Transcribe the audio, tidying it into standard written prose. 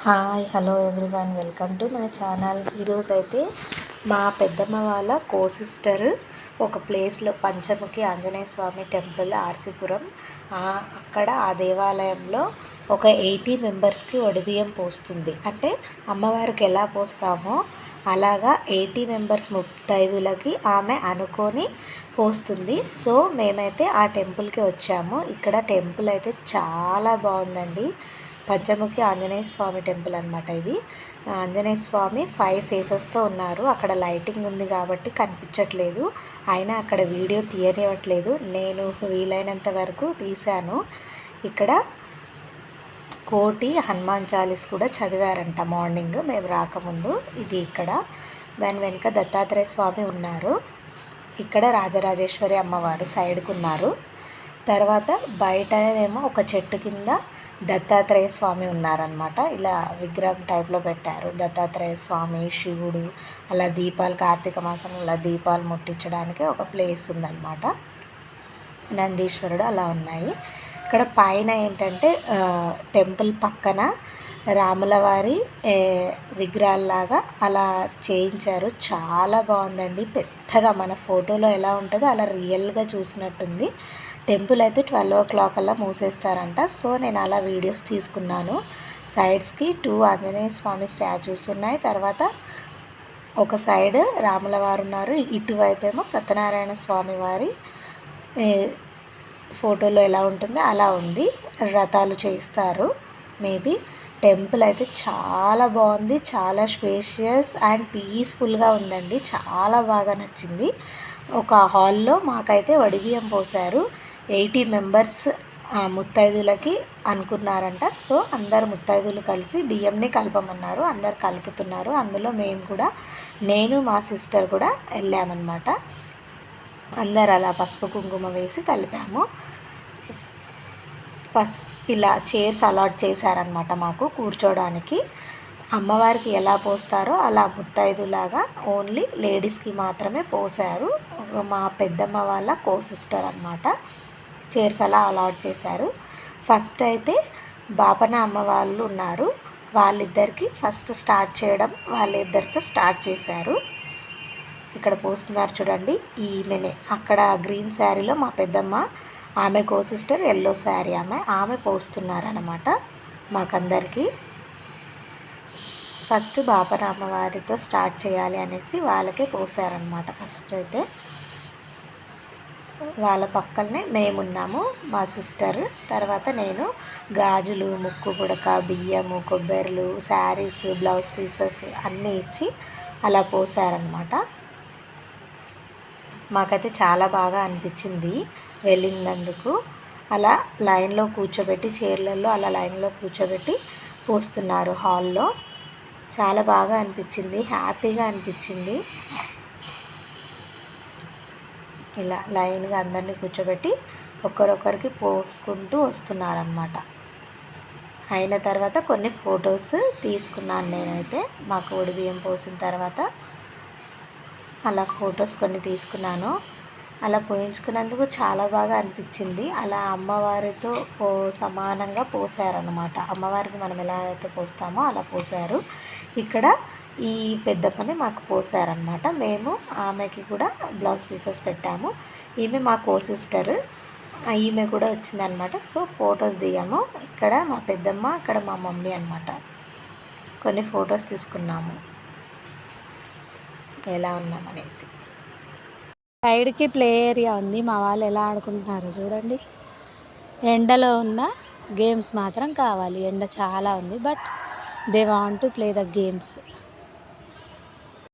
Hi hello everyone, welcome to my channel. ఈరోజైతే మా పెద్దమ్మ వాళ్ళ సిస్టర్ ఒక ప్లేస్లో పంచముఖి ఆంజనేయ స్వామి టెంపుల్ ఆర్సీపురం, అక్కడ ఆ దేవాలయంలో ఒక 80 మెంబర్స్కి ఒడిబియ్యం పోస్తుంది. అంటే అమ్మవారికి ఎలా పోస్తామో అలాగా 80 మెంబర్స్ ముత్తైదులకి ఆమె అనుకొని పోస్తుంది. సో మేమైతే ఆ టెంపుల్కి వచ్చాము. ఇక్కడ టెంపుల్ అయితే చాలా బాగుందండి. పంచముఖి ఆంజనేయ స్వామి టెంపుల్ అనమాట ఇది. ఆంజనేయ స్వామి 5 ఫేసెస్తో ఉన్నారు. అక్కడ లైటింగ్ ఉంది కాబట్టి కనిపించట్లేదు, అయినా అక్కడ వీడియో తీయనివ్వట్లేదు. నేను వీలైనంత వరకు తీశాను. ఇక్కడ కోటి హనుమాన్ చాలీస్ కూడా చదివారంట మార్నింగ్ మేము రాకముందు. ఇది ఇక్కడ దాని వెనుక దత్తాత్రేయ స్వామి ఉన్నారు. ఇక్కడ రాజరాజేశ్వరి అమ్మవారు సైడ్కు ఉన్నారు. తర్వాత బయటనేమో ఒక చెట్టు కింద దత్తాత్రేయ స్వామి ఉన్నారనమాట. ఇలా విగ్రహం టైప్లో పెట్టారు. దత్తాత్రేయ స్వామి, శివుడు, అలా దీపాలు, కార్తీక మాసంలో అలా దీపాలు ముట్టించడానికి ఒక ప్లేస్ ఉందన్నమాట. నందీశ్వరుడు అలా ఉన్నాయి. ఇక్కడ పైన ఏంటంటే టెంపుల్ పక్కన రాముల వారి విగ్రహాల్లాగా అలా చేయించారు. చాలా బాగుందండి. పెద్దగా మన ఫోటోలో ఎలా ఉంటుందో అలా రియల్గా చూసినట్టుంది. టెంపుల్ అయితే 12 o'clock అలా మూసేస్తారంట. సో నేను అలా వీడియోస్ తీసుకున్నాను. సైడ్స్కి 2 ఆంజనేయ స్వామి స్టాచ్యూస్ ఉన్నాయి. తర్వాత ఒక సైడ్ రాముల వారు ఉన్నారు, ఇటువైపు ఏమో సత్యనారాయణ స్వామి వారి ఫోటోలో ఎలా ఉంటుందో అలా ఉంది. రథాలు చేయిస్తారు మేబీ. టెంపుల్ అయితే చాలా బాగుంది, చాలా స్పేషియస్ అండ్ పీస్ఫుల్గా ఉందండి. చాలా బాగా నచ్చింది. ఒక హాల్లో మాకైతే వడిబియ్యం పోసారు. 80 మెంబర్స్ ముత్తైదులకి అనుకున్నారంట. సో అందరు ముత్తైదులు కలిసి బియ్యంని కలపమన్నారు. అందరు కలుపుతున్నారు. అందులో మేము కూడా, నేను మా సిస్టర్ కూడా వెళ్ళామన్నమాట. అందరు అలా పసుపు కుంకుమ వేసి కలిపాము. ఫస్ట్ ఇలా చైర్స్ అలాట్ చేశారనమాట మాకు కూర్చోడానికి. అమ్మవారికి ఎలా పోస్తారో అలా ముత్తైదులాగా ఓన్లీ లేడీస్కి మాత్రమే పోసారు. మా పెద్దమ్మ వాళ్ళ సిస్టర్ అనమాట. చైర్స్ అలా అలాట్ చేశారు. ఫస్ట్ అయితే బాపన అమ్మ వాళ్ళు ఉన్నారు. వాళ్ళిద్దరికి ఫస్ట్ స్టార్ట్ చేయడం, వాళ్ళిద్దరితో స్టార్ట్ చేశారు. ఇక్కడ పోస్తున్నారు చూడండి, ఈమెనే. అక్కడ గ్రీన్ శారీలో మా పెద్దమ్మ, ఆమె సిస్టర్ ఎల్లో శారీ ఆమె పోస్తున్నారనమాట మాకందరికీ. ఫస్ట్ బాపన అమ్మవారితో స్టార్ట్ చేయాలి అనేసి వాళ్ళకే పోసారనమాట. ఫస్ట్ అయితే వాళ్ళ పక్కనే మేమున్నాము, మా సిస్టర్, తర్వాత నేను గాజులు, ముక్కు పుడక, బియ్యము, కొబ్బరిలు, శారీస్, బ్లౌజ్ పీసెస్ అన్నీ ఇచ్చి అలా పోసారనమాట. మాకైతే చాలా బాగా అనిపించింది వెళ్ళినందుకు. అలా లైన్లో కూర్చోబెట్టి, చైర్లలో అలా లైన్లో కూర్చోబెట్టి పోస్తున్నారు హాల్లో. చాలా బాగా అనిపించింది, హ్యాపీగా అనిపించింది. ఇలా లైన్గా అందరినీ కూర్చోబెట్టి ఒక్కరొక్కరికి పోసుకుంటూ వస్తున్నారనమాట. అయిన తర్వాత కొన్ని ఫొటోస్ తీసుకున్నాను నేనైతే. మాకు ఒడిబియ్యం పోసిన తర్వాత అలా ఫొటోస్ కొన్ని తీసుకున్నాను. అలా పోయించుకున్నందుకు చాలా బాగా అనిపించింది. అలా అమ్మవారితో సమానంగా పోసారనమాట. అమ్మవారికి మనం ఎలా అయితే పోస్తామో అలా పోసారు. ఇక్కడ ఈ పెద్దమ్మని మాకు పోసారనమాట. మేము ఆమెకి కూడా బ్లౌజ్ పీసెస్ పెట్టాము. ఈమె మా సిస్టర్, ఈమె కూడా వచ్చిందనమాట. సో ఫొటోస్ దిగాము. ఇక్కడ మా పెద్దమ్మ, అక్కడ మా మమ్మీ అనమాట. కొన్ని ఫొటోస్ తీసుకున్నాము ఎలా ఉన్నామనేసి. సైడ్కి ప్లే ఏరియా ఉంది. మా వాళ్ళు ఎలా ఆడుకుంటున్నారో చూడండి. ఎండలో ఉన్న గేమ్స్ మాత్రం కావాలి. ఎండ చాలా ఉంది, but they want to play the games.